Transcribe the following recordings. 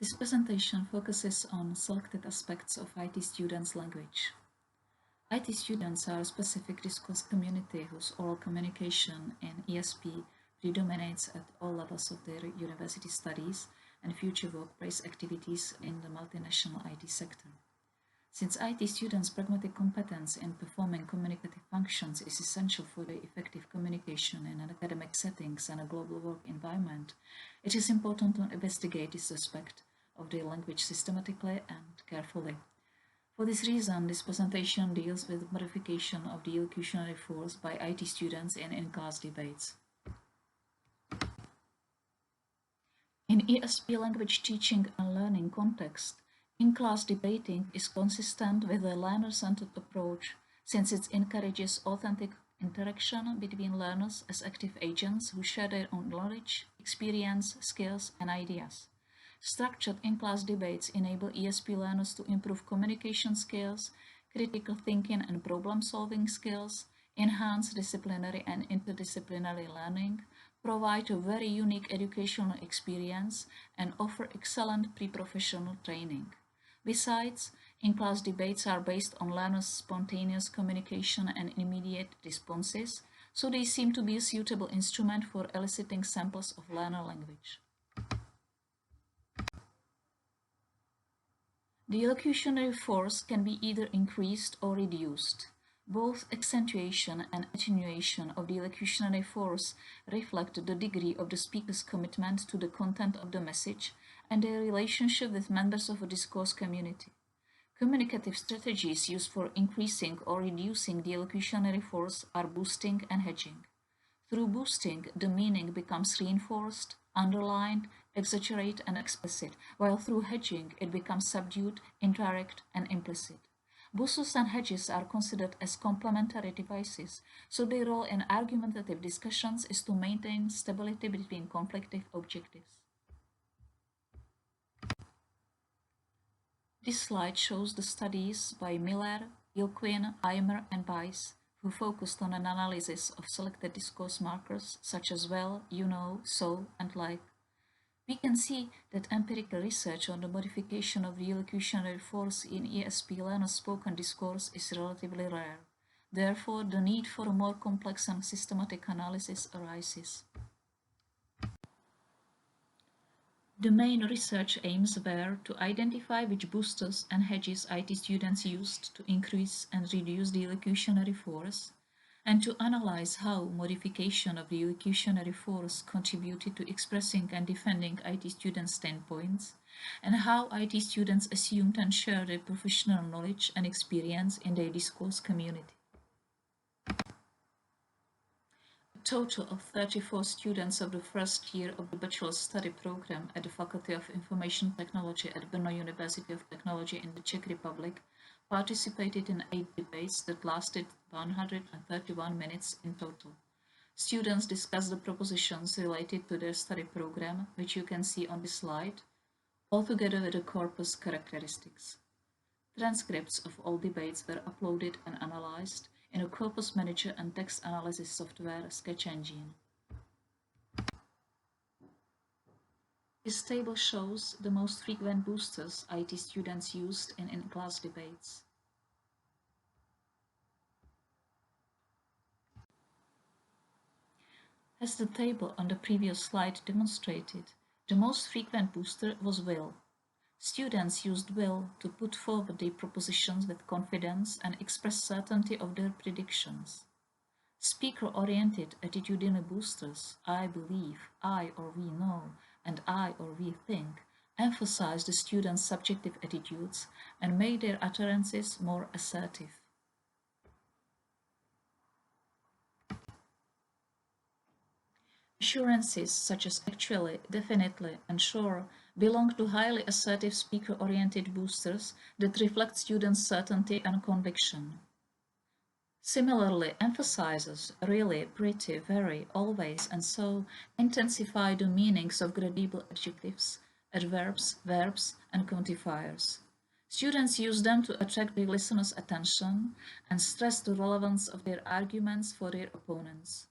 This presentation focuses on selected aspects of IT students' language. IT students are a specific discourse community whose oral communication in ESP predominates at all levels of their university studies and future workplace activities in the multinational IT sector. Since IT students' pragmatic competence in performing communicative functions is essential for their effective communication in an academic settings and a global work environment, it is important to investigate this aspect of their language systematically and carefully. For this reason, this presentation deals with modification of the illocutionary force by IT students in in-class debates. In ESP language teaching and learning context, in-class debating is consistent with a learner-centered approach, since it encourages authentic interaction between learners as active agents who share their own knowledge, experience, skills, and ideas. Structured in-class debates enable ESP learners to improve communication skills, critical thinking and problem-solving skills, enhance disciplinary and interdisciplinary learning, provide a very unique educational experience, and offer excellent pre-professional training. Besides, in-class debates are based on learners' spontaneous communication and immediate responses, so they seem to be a suitable instrument for eliciting samples of learner language. The illocutionary force can be either increased or reduced. Both accentuation and attenuation of the illocutionary force reflect the degree of the speaker's commitment to the content of the message and their relationship with members of a discourse community. Communicative strategies used for increasing or reducing the illocutionary force are boosting and hedging. Through boosting, the meaning becomes reinforced, underlined, exaggerate, and explicit, while through hedging it becomes subdued, indirect, and implicit. Boosters and hedges are considered as complementary devices, so their role in argumentative discussions is to maintain stability between conflicting objectives. This slide shows the studies by Miller, Ilquin, Eimer, and Weiss, who focused on an analysis of selected discourse markers such as well, you know, so, and like. We can see that empirical research on the modification of the illocutionary force in ESP learner spoken discourse is relatively rare. Therefore, the need for a more complex and systematic analysis arises. The main research aims were to identify which boosters and hedges IT students used to increase and reduce the illocutionary force, and to analyze how modification of the illocutionary force contributed to expressing and defending IT students' standpoints, and how IT students assumed and shared their professional knowledge and experience in their discourse community. A total of 34 students of the first year of the bachelor's study program at the Faculty of Information Technology at Brno University of Technology in the Czech Republic participated in 8 debates that lasted 131 minutes in total. Students discussed the propositions related to their study program, which you can see on the slide, altogether with the corpus characteristics. Transcripts of all debates were uploaded and analyzed in a corpus manager and text analysis software Sketch Engine. This table shows the most frequent boosters IT students used in in-class debates. As the table on the previous slide demonstrated, the most frequent booster was will. Students used will to put forward their propositions with confidence and express certainty of their predictions. Speaker-oriented attitudinal boosters, I believe, I or we know, and I or we think, emphasize the students' subjective attitudes and make their utterances more assertive. Assurances such as actually, definitely, and sure belong to highly assertive speaker-oriented boosters that reflect students' certainty and conviction. Similarly, emphasizes really, pretty, very, always, and so intensify the meanings of gradable adjectives, adverbs, verbs, and quantifiers. Students use them to attract the listener's attention and stress the relevance of their arguments for their opponents.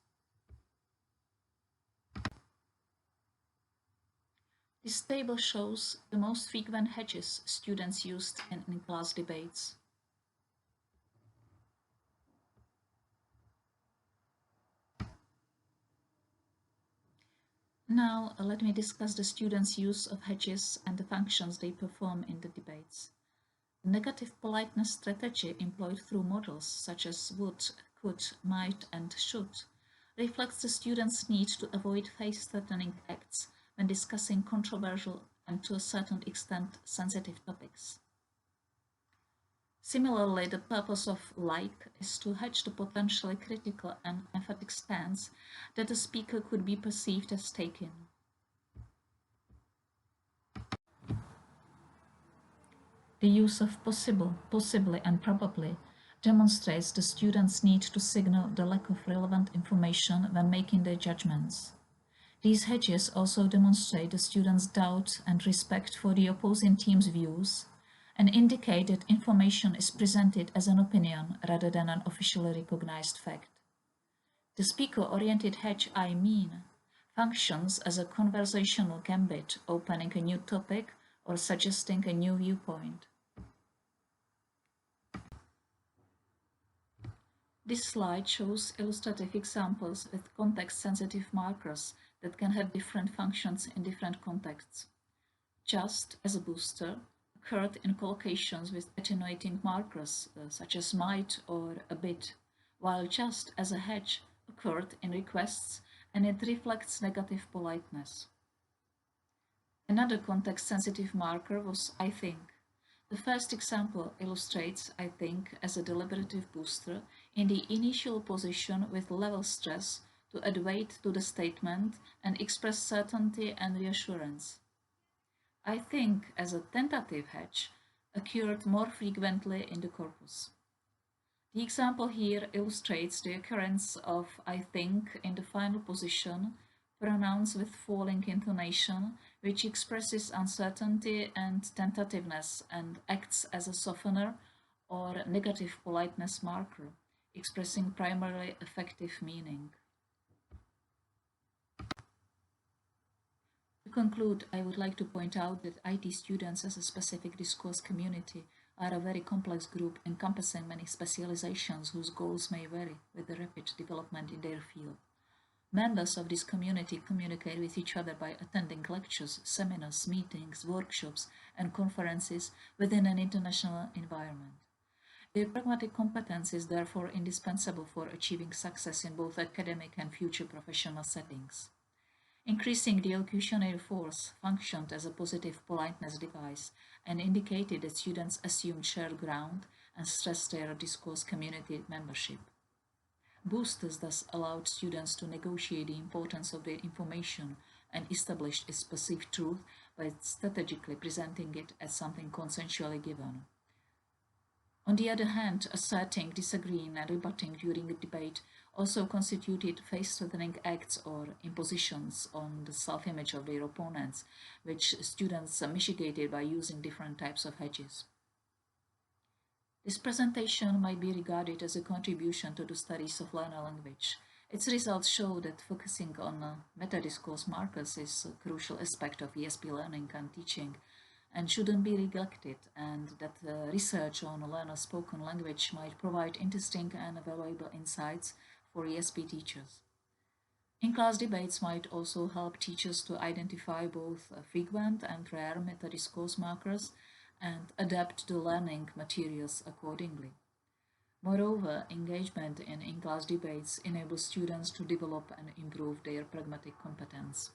This table shows the most frequent hedges students used in in-class debates. Now, let me discuss the students' use of hedges and the functions they perform in the debates. The negative politeness strategy employed through models such as would, could, might, and should reflects the students' need to avoid face-threatening acts when discussing controversial and to a certain extent sensitive topics. Similarly, the purpose of like is to hedge the potentially critical and emphatic stance that a speaker could be perceived as taking. The use of possible, possibly, and probably demonstrates the students' need to signal the lack of relevant information when making their judgments. These hedges also demonstrate the students' doubt and respect for the opposing team's views and indicate that information is presented as an opinion rather than an officially recognized fact. The speaker-oriented hedge I mean functions as a conversational gambit, opening a new topic or suggesting a new viewpoint. This slide shows illustrative examples with context-sensitive markers that can have different functions in different contexts. Just as a booster occurred in collocations with attenuating markers such as might or a bit, while just as a hedge occurred in requests and it reflects negative politeness. Another context-sensitive marker was I think. The first example illustrates I think as a deliberative booster in the initial position with level stress to add weight to the statement and express certainty and reassurance. I think as a tentative hedge occurred more frequently in the corpus. The example here illustrates the occurrence of I think in the final position, pronounced with falling intonation, which expresses uncertainty and tentativeness and acts as a softener or negative politeness marker, expressing primarily affective meaning. To conclude, I would like to point out that IT students as a specific discourse community are a very complex group encompassing many specializations whose goals may vary with the rapid development in their field. Members of this community communicate with each other by attending lectures, seminars, meetings, workshops, and conferences within an international environment. Their pragmatic competence is therefore indispensable for achieving success in both academic and future professional settings. Increasing the illocutionary force functioned as a positive politeness device and indicated that students assumed shared ground and stressed their discourse community membership. Boosters thus allowed students to negotiate the importance of their information and established its perceived truth by strategically presenting it as something consensually given. On the other hand, asserting, disagreeing, and rebutting during a debate also constituted face-threatening acts or impositions on the self-image of their opponents, which students mitigated by using different types of hedges. This presentation might be regarded as a contribution to the studies of learner language. Its results show that focusing on meta-discourse markers is a crucial aspect of ESP learning and teaching and shouldn't be neglected, and that research on learner spoken language might provide interesting and valuable insights for ESP teachers. In-class debates might also help teachers to identify both frequent and rare meta-discourse markers and adapt the learning materials accordingly. Moreover, engagement in in-class debates enables students to develop and improve their pragmatic competence.